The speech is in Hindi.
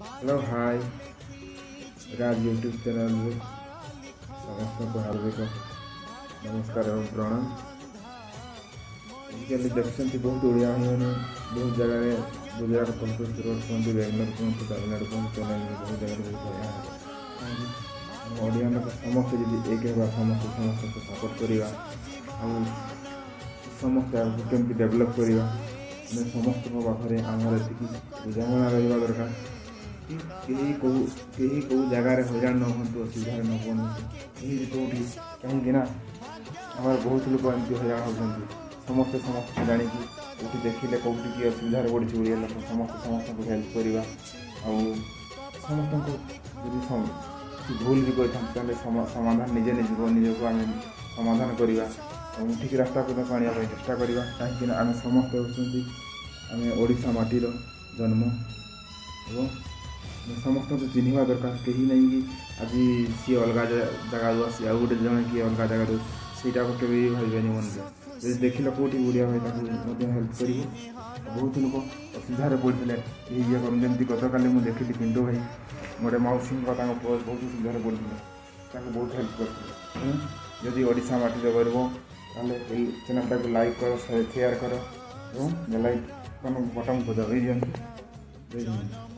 हेलो हाय राज यूट्यूब चैनल समस्त को हार्दिक नमस्कार एवं प्रणाम। आजिकल देखते बहुत ओडिया मैंने बहुत जगह गुजरात कहतु सुरत कहतु बेंगलोर कहतु तमिलनाडु कहतु चेन्नई बहुत जगह ओडिया लोक समस्त जी एक समस्त समस्त को सपोर्ट करवा समस्त आगे केमती डेभलप करवा समस्त पाखे आमर ये बुझाणा रहा दरकार कहीं कौ जगार हईराण न हूँ असुविधा न पड़े कौटी कहीं आम बहुत लोग एमती हईराण होती समस्ते समस्त जाणी कौटी देखिले कौटी किए असुविधा पड़ी ओडिया लोक समस्त समस्त को हेल्प करवा समस्त यदि भूल भी करें समाधान निजे निजक आम समाधान करवा ठीक रास्ता को आने चेष्टा करवा कहीं आम समस्त होती आम ओडिशा माटीर जन्म एवं समस्त को चिन्हवा दरकार कहीं नहीं कि आज सी अलग जगह आसी आउ गोटे जन किए अलग जगह सीटा को कभी भावे मन जो देख कौटी ओडिया भाई हेल्प कर बहुत लोग असुविधा पड़ते ये जमी गत काली मुझे देखी पिंटू भाई गोटे मौसी बहुत असुविधा पड़ते बहुत हेल्प करते जदि ओडिशा माटी कर चैनल टाक लाइक कर शेयर कर बेल आइकन बटन को दबाई दिखाँ।